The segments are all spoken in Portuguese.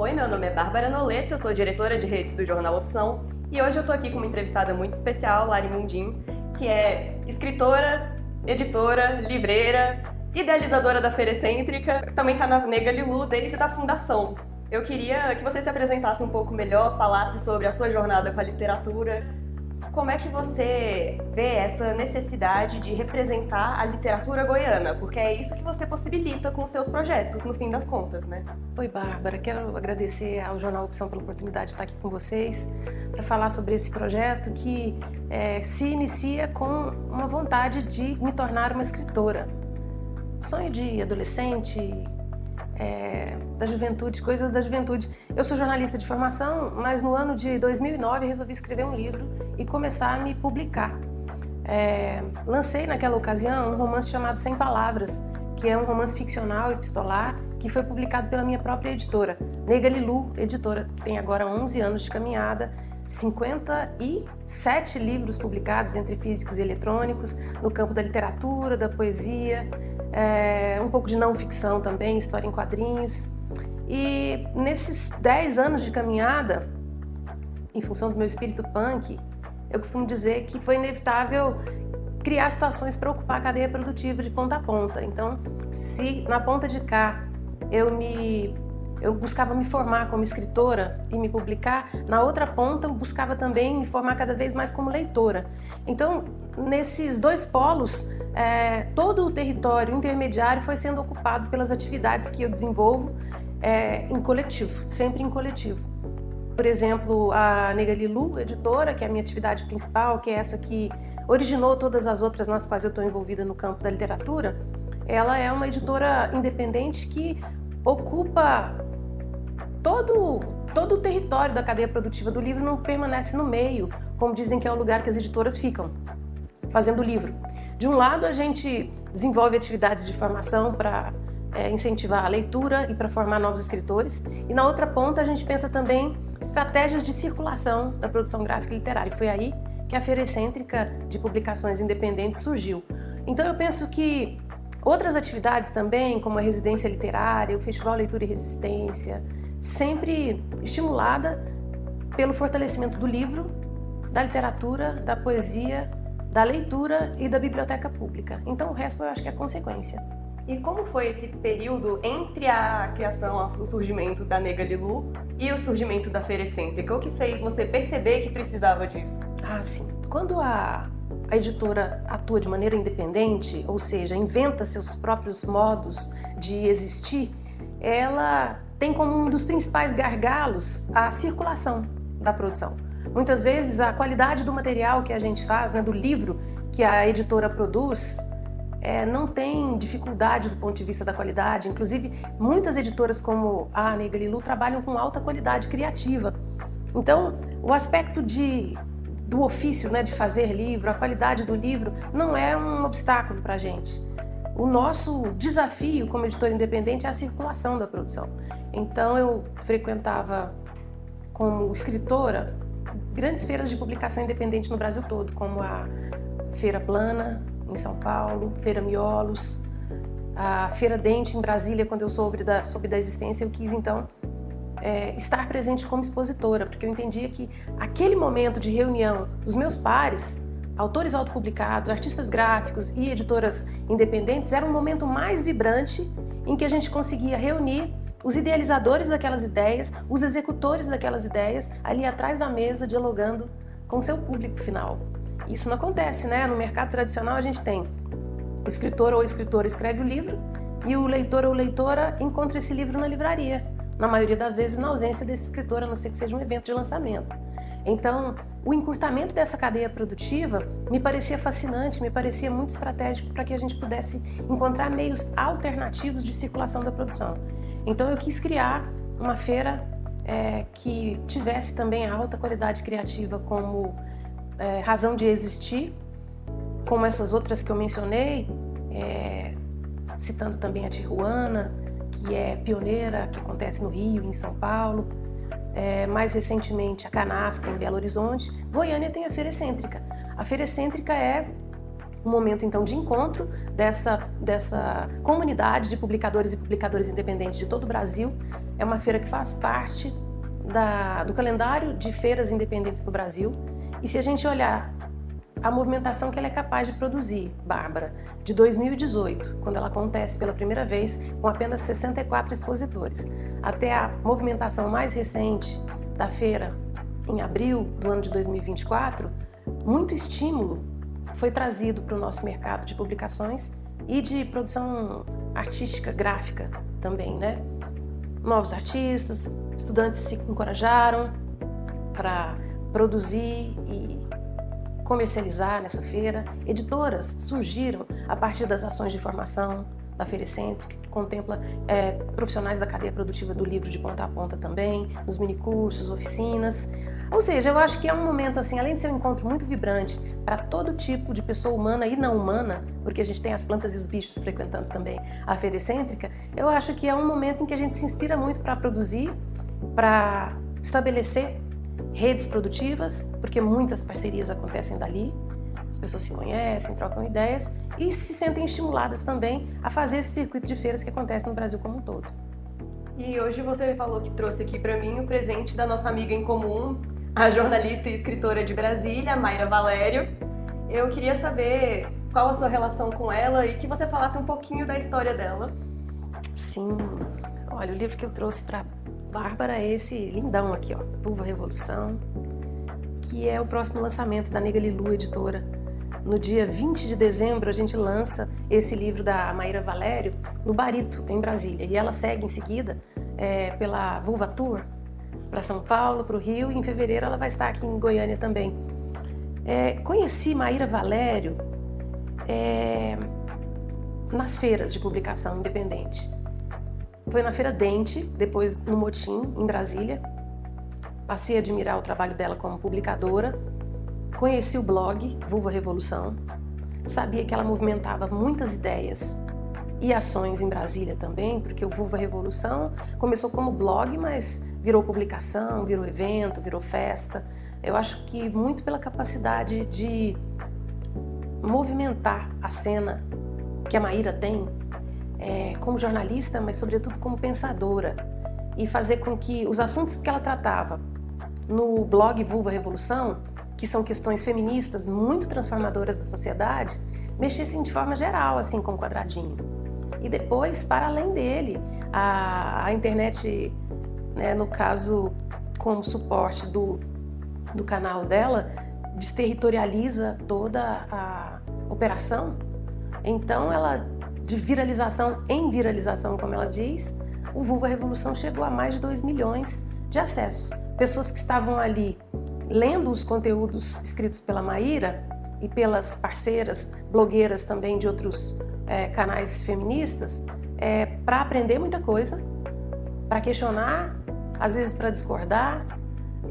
Oi, meu nome é Bárbara Noleto, eu sou diretora de redes do Jornal Opção e hoje eu estou aqui com uma entrevistada muito especial, Lari Mundim, que é escritora, editora, livreira, idealizadora da Feira Excêntrica, também está na Nega Lilu desde a fundação. Eu queria que você se apresentasse um pouco melhor, falasse sobre a sua jornada com a literatura. Como é que você vê essa necessidade de representar a literatura goiana? Porque é isso que você possibilita com os seus projetos, no fim das contas, né? Oi, Bárbara. Quero agradecer ao Jornal Opção pela oportunidade de estar aqui com vocês para falar sobre esse projeto que se inicia com uma vontade de me tornar uma escritora. Sonho de adolescente, da juventude, coisas da juventude. Eu sou jornalista de formação, mas no ano de 2009 resolvi escrever um livro e começar a me publicar. Lancei naquela ocasião um romance chamado Sem Palavras, que é um romance ficcional e epistolar que foi publicado pela minha própria editora, Nega Lilu, editora que tem agora 11 anos de caminhada, 57 livros publicados entre físicos e eletrônicos, no campo da literatura, da poesia, um pouco de não ficção também, história em quadrinhos. E nesses 10 anos de caminhada, em função do meu espírito punk, eu costumo dizer que foi inevitável criar situações para ocupar a cadeia produtiva de ponta a ponta. Então, se na ponta de cá eu buscava me formar como escritora e me publicar, na outra ponta eu buscava também me formar cada vez mais como leitora. Então, nesses dois polos, todo o território intermediário foi sendo ocupado pelas atividades que eu desenvolvo em coletivo, sempre em coletivo. Por exemplo, a Nega Lilu, editora, que é a minha atividade principal, que é essa que originou todas as outras nas quais eu estou envolvida no campo da literatura, ela é uma editora independente que ocupa todo o território da cadeia produtiva do livro, não permanece no meio, como dizem que é o lugar que as editoras ficam, fazendo o livro. De um lado, a gente desenvolve atividades de formação para incentivar a leitura e para formar novos escritores, e na outra ponta a gente pensa também estratégias de circulação da produção gráfica e literária. Foi aí que a Feira Excêntrica de Publicações Independentes surgiu. Então eu penso que outras atividades também, como a residência literária, o Festival Leitura e Resistência, sempre estimulada pelo fortalecimento do livro, da literatura, da poesia, da leitura e da biblioteca pública. Então o resto eu acho que é consequência. E como foi esse período entre a criação, o surgimento da Nega Lilu e o surgimento da Feira Excêntrica? O que fez você perceber que precisava disso? Ah, sim. Quando a editora atua de maneira independente, ou seja, inventa seus próprios modos de existir, ela tem como um dos principais gargalos a circulação da produção. Muitas vezes a qualidade do material que a gente faz, do livro que a editora produz, não tem dificuldade do ponto de vista da qualidade. Inclusive, muitas editoras como a Nega Lilu trabalham com alta qualidade criativa. Então, o aspecto do ofício, de fazer livro, a qualidade do livro, não é um obstáculo para a gente. O nosso desafio como editora independente é a circulação da produção. Então, eu frequentava como escritora grandes feiras de publicação independente no Brasil todo, como a Feira Plana, em São Paulo, Feira Miolos, a Feira Dente em Brasília. Quando eu soube da existência, eu quis então estar presente como expositora, porque eu entendia que aquele momento de reunião dos meus pares, autores autopublicados, artistas gráficos e editoras independentes, era um momento mais vibrante em que a gente conseguia reunir os idealizadores daquelas ideias, os executores daquelas ideias, ali atrás da mesa, dialogando com o seu público final. Isso não acontece, No mercado tradicional a gente tem o escritor ou escritora escreve o livro e o leitor ou leitora encontra esse livro na livraria, na maioria das vezes na ausência desse escritor, a não ser que seja um evento de lançamento. Então, o encurtamento dessa cadeia produtiva me parecia fascinante, me parecia muito estratégico para que a gente pudesse encontrar meios alternativos de circulação da produção. Então eu quis criar uma feira que tivesse também a alta qualidade criativa como razão de existir, como essas outras que eu mencionei, citando também a Tijuana, que é pioneira, que acontece no Rio, em São Paulo, mais recentemente a Canastra, em Belo Horizonte. Goiânia tem a Feira Excêntrica. A Feira Excêntrica é um momento então de encontro dessa comunidade de publicadores e publicadoras independentes de todo o Brasil. É uma feira que faz parte do calendário de feiras independentes no Brasil. E se a gente olhar a movimentação que ela é capaz de produzir, Bárbara, de 2018, quando ela acontece pela primeira vez com apenas 64 expositores, até a movimentação mais recente da feira em abril do ano de 2024, muito estímulo foi trazido para o nosso mercado de publicações e de produção artística, gráfica também, né? Novos artistas, estudantes se encorajaram para produzir e comercializar nessa feira. Editoras surgiram a partir das ações de formação da Feira Excêntrica, que contempla profissionais da cadeia produtiva do livro de ponta a ponta também, nos minicursos, oficinas. Ou seja, eu acho que é um momento, assim, além de ser um encontro muito vibrante para todo tipo de pessoa humana e não humana, porque a gente tem as plantas e os bichos frequentando também a Feira Excêntrica, eu acho que é um momento em que a gente se inspira muito para produzir, para estabelecer redes produtivas, porque muitas parcerias acontecem dali, as pessoas se conhecem, trocam ideias e se sentem estimuladas também a fazer esse circuito de feiras que acontece no Brasil como um todo. E hoje você me falou que trouxe aqui para mim o presente da nossa amiga em comum, a jornalista e escritora de Brasília, Mayra Valério. Eu queria saber qual a sua relação com ela e que você falasse um pouquinho da história dela. Sim, olha, o livro que eu trouxe para Bárbara é esse lindão aqui, ó, Vulva Revolução, que é o próximo lançamento da Nega Lilu Editora. No dia 20 de dezembro a gente lança esse livro da Mayra Valério no Barito, em Brasília, e ela segue em seguida pela Vulva Tour para São Paulo, para o Rio, e em fevereiro ela vai estar aqui em Goiânia também. Conheci Mayra Valério nas feiras de publicação independente. Foi na Feira Dente, depois no Motim, em Brasília. Passei a admirar o trabalho dela como publicadora. Conheci o blog Vulva Revolução. Sabia que ela movimentava muitas ideias e ações em Brasília também, porque o Vulva Revolução começou como blog, mas virou publicação, virou evento, virou festa. Eu acho que muito pela capacidade de movimentar a cena que a Mayra tem, como jornalista, mas sobretudo como pensadora, e fazer com que os assuntos que ela tratava no blog Vulva Revolução, que são questões feministas muito transformadoras da sociedade, mexessem de forma geral, assim, com o quadradinho. E depois, para além dele, a internet, né, no caso, como suporte do canal dela, desterritorializa toda a operação. Então, ela, de viralização em viralização, como ela diz, o Vulva Revolução chegou a mais de 2 milhões de acessos. Pessoas que estavam ali lendo os conteúdos escritos pela Mayra e pelas parceiras, blogueiras também de outros canais feministas, para aprender muita coisa, para questionar, às vezes para discordar.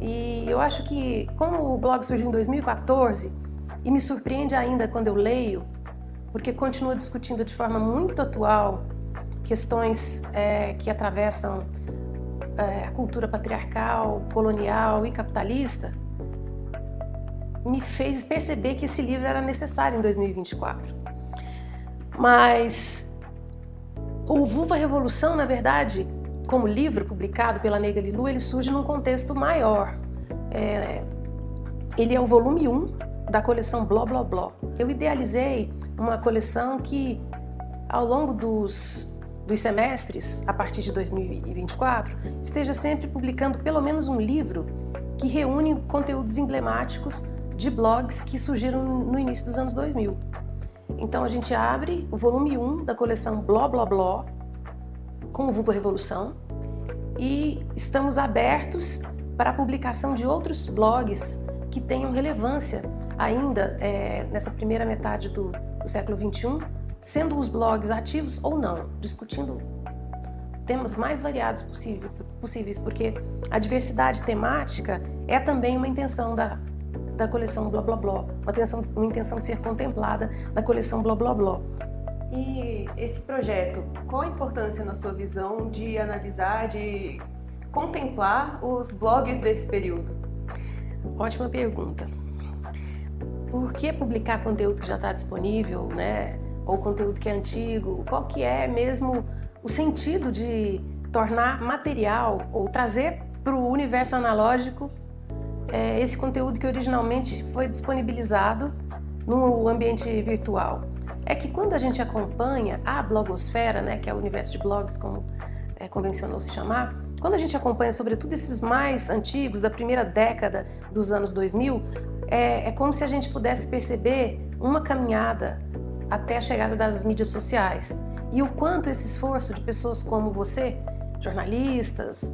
E eu acho que, como o blog surgiu em 2014, e me surpreende ainda quando eu leio, porque continua discutindo de forma muito atual questões que atravessam a cultura patriarcal, colonial e capitalista, me fez perceber que esse livro era necessário em 2024. Mas o Vulva Revolução, na verdade, como livro publicado pela Nega Lilu, ele surge num contexto maior. Ele é o volume 1 da coleção Bló Bló Bló. Eu idealizei uma coleção que, ao longo dos semestres, a partir de 2024, esteja sempre publicando pelo menos um livro que reúne conteúdos emblemáticos de blogs que surgiram no início dos anos 2000. Então a gente abre o volume 1 da coleção Bló Bló Bló com o Vulva Revolução e estamos abertos para a publicação de outros blogs que tenham relevância ainda nessa primeira metade do século XXI, sendo os blogs ativos ou não, discutindo temas mais variados possíveis, porque a diversidade temática é também uma intenção da coleção Bló Bló Bló, uma intenção de ser contemplada na coleção Bló Bló Bló. E esse projeto, qual a importância na sua visão de analisar, de contemplar os blogs desse período? Ótima pergunta. por que publicar conteúdo que já está disponível, né? Ou conteúdo que é antigo? Qual que é mesmo o sentido de tornar material ou trazer para o universo analógico esse conteúdo que originalmente foi disponibilizado no ambiente virtual? É que quando a gente acompanha a blogosfera, né, que é o universo de blogs, como convencionou se chamar, quando a gente acompanha sobretudo esses mais antigos, da primeira década dos anos 2000, é como se a gente pudesse perceber uma caminhada até a chegada das mídias sociais. E o quanto esse esforço de pessoas como você, jornalistas,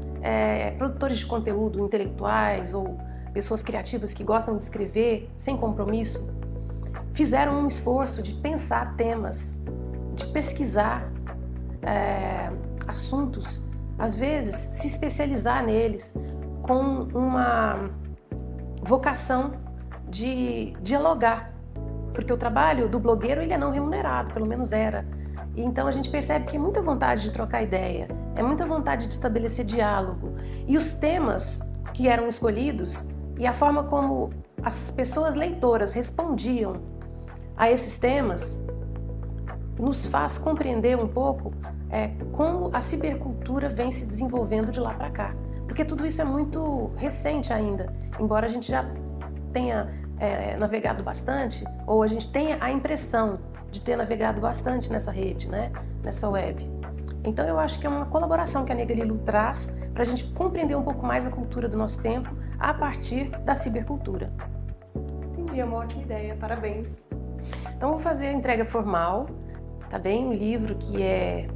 produtores de conteúdo, intelectuais ou pessoas criativas que gostam de escrever sem compromisso, fizeram um esforço de pensar temas, de pesquisar assuntos, às vezes se especializar neles com uma vocação de dialogar, porque o trabalho do blogueiro ele é não remunerado, pelo menos era. E então a gente percebe que é muita vontade de trocar ideia, é muita vontade de estabelecer diálogo. E os temas que eram escolhidos e a forma como as pessoas leitoras respondiam a esses temas nos faz compreender um pouco como a cibercultura vem se desenvolvendo de lá para cá. Porque tudo isso é muito recente ainda, embora a gente já tenha navegado bastante, ou a gente tenha a impressão de ter navegado bastante nessa rede, né? Nessa web. Então eu acho que é uma colaboração que a Negalilu traz para a gente compreender um pouco mais a cultura do nosso tempo a partir da cibercultura. Entendi, é uma ótima ideia, parabéns. Então vou fazer a entrega formal, tá bem? Um livro que é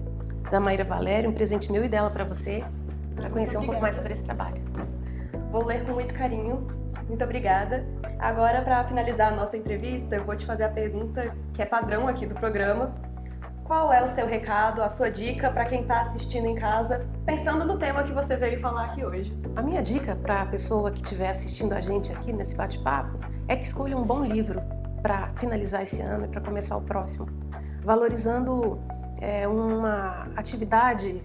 da Maíra Valério, um presente meu e dela para você, para conhecer um pouco mais sobre esse trabalho. Vou ler com muito carinho. Muito obrigada. Agora, para finalizar a nossa entrevista, eu vou te fazer a pergunta que é padrão aqui do programa. Qual é o seu recado, a sua dica para quem está assistindo em casa, pensando no tema que você veio falar aqui hoje? A minha dica para a pessoa que estiver assistindo a gente aqui nesse bate-papo é que escolha um bom livro para finalizar esse ano e para começar o próximo, valorizando uma atividade,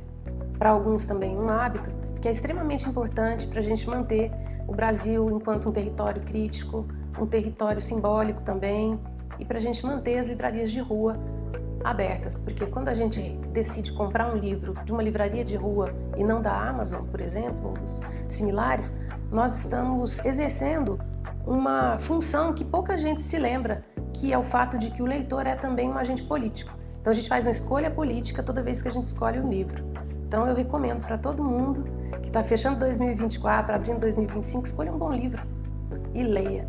para alguns também um hábito, que é extremamente importante para a gente manter o Brasil enquanto um território crítico, um território simbólico também, e para a gente manter as livrarias de rua abertas, porque quando a gente decide comprar um livro de uma livraria de rua e não da Amazon, por exemplo, ou dos similares, nós estamos exercendo uma função que pouca gente se lembra, que é o fato de que o leitor é também um agente político. Então a gente faz uma escolha política toda vez que a gente escolhe um livro. Então eu recomendo para todo mundo que está fechando 2024, abrindo 2025, escolha um bom livro e leia.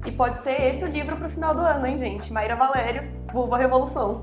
E pode ser esse o livro para o final do ano, hein, gente? Maíra Valério, Vulva Revolução.